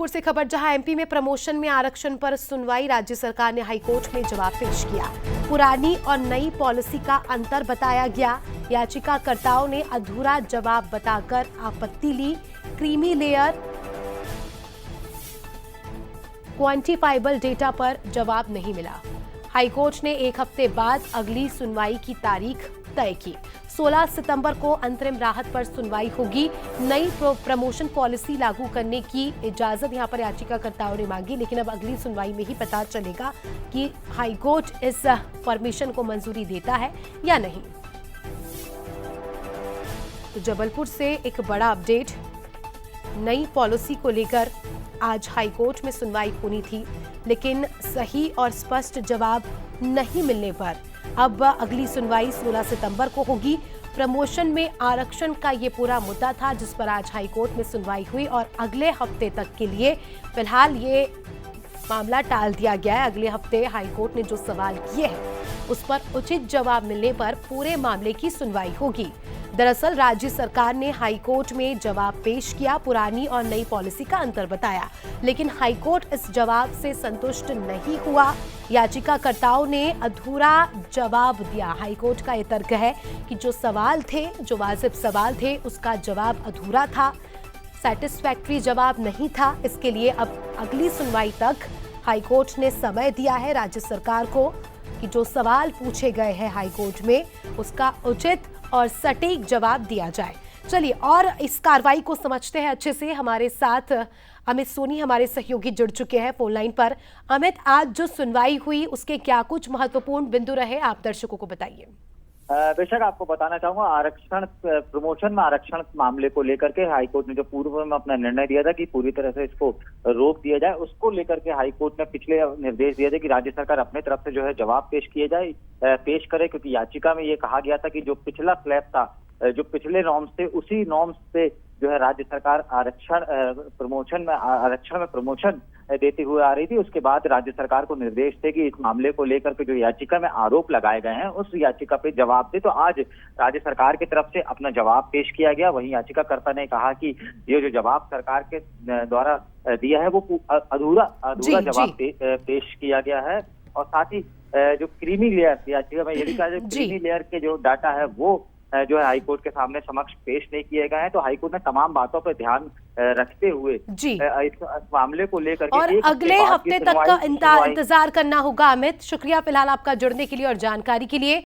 जबलपुर से खबर, जहां एमपी में प्रमोशन में आरक्षण पर सुनवाई। राज्य सरकार ने हाईकोर्ट में जवाब पेश किया। पुरानी और नई पॉलिसी का अंतर बताया गया। याचिकाकर्ताओं ने अधूरा जवाब बताकर आपत्ति ली। क्रीमी लेयर क्वांटिफाइबल डेटा पर जवाब नहीं मिला। हाईकोर्ट ने एक हफ्ते बाद अगली सुनवाई की तारीख तय की। 16 सितंबर को अंतरिम राहत पर सुनवाई होगी। नई प्रमोशन पॉलिसी लागू करने की इजाजत यहां पर याचिकाकर्ताओं ने मांगी, लेकिन अब अगली सुनवाई में ही पता चलेगा कि हाईकोर्ट इस परमिशन को मंजूरी देता है या नहीं। तो जबलपुर से एक बड़ा अपडेट, नई पॉलिसी को लेकर आज हाईकोर्ट में सुनवाई होनी थी, लेकिन सही और स्पष्ट जवाब नहीं मिलने पर अब अगली सुनवाई 16 सितंबर को होगी। प्रमोशन में आरक्षण का ये पूरा मुद्दा था जिस पर आज हाईकोर्ट में सुनवाई हुई और अगले हफ्ते तक के लिए फिलहाल ये मामला टाल दिया गया है। अगले हफ्ते हाईकोर्ट ने जो सवाल किए हैं उस पर उचित जवाब मिलने पर पूरे मामले की सुनवाई होगी। दरअसल राज्य सरकार ने हाईकोर्ट में जवाब पेश किया, पुरानी और नई पॉलिसी का अंतर बताया, लेकिन हाईकोर्ट इस जवाब से संतुष्ट नहीं हुआ। याचिकाकर्ताओं ने अधूरा जवाब दिया। हाईकोर्ट का यह तर्क है कि जो सवाल थे, जो वाजिब सवाल थे, उसका जवाब अधूरा था, सैटिस्फैक्टरी जवाब नहीं था। इसके लिए अब अगली सुनवाई तक हाईकोर्ट ने समय दिया है राज्य सरकार को कि जो सवाल पूछे गए हैं हाईकोर्ट में उसका उचित और सटीक जवाब दिया जाए। चलिए और इस कार्रवाई को समझते हैं अच्छे से। हमारे साथ अमित सोनी हमारे सहयोगी जुड़ चुके हैं फोन लाइन पर। अमित, आज जो सुनवाई हुई उसके क्या कुछ महत्वपूर्ण बिंदु रहे, आप दर्शकों को बताइए। बेशक आपको बताना चाहूंगा, आरक्षण प्रमोशन में आरक्षण मामले को लेकर के हाईकोर्ट ने जो पूर्व में अपना निर्णय दिया था कि पूरी तरह से इसको रोक दिया जाए, उसको लेकर के हाईकोर्ट ने पिछले निर्देश दिए थे कि राज्य सरकार अपने तरफ से जो है जवाब पेश करे, क्योंकि याचिका में ये कहा गया था कि जो पिछला स्लैब था, जो पिछले नॉर्म्स थे, उसी नॉर्म्स से जो है राज्य सरकार आरक्षण में प्रमोशन देती हुई आ रही थी। उसके बाद राज्य सरकार को निर्देश थे कि इस मामले को लेकर के जो याचिका में आरोप लगाए गए हैं उस याचिका पे जवाब दे। तो आज राज्य सरकार की तरफ से अपना जवाब पेश किया गया। वहीं याचिकाकर्ता ने कहा कि ये जो जवाब सरकार के द्वारा दिया है वो अधूरा जवाब पेश किया गया है। और साथ ही जो क्रीमी लेयर याचिका में ये भी कहा, क्रीमी लेयर के जो डाटा है वो जो है हाईकोर्ट के सामने समक्ष पेश नहीं किए गए हैं। तो हाईकोर्ट ने तमाम बातों पर ध्यान रखते हुए इस मामले को लेकर और अगले हफ्ते तक का इंतजार करना होगा। अमित, शुक्रिया फिलहाल आपका जुड़ने के लिए और जानकारी के लिए।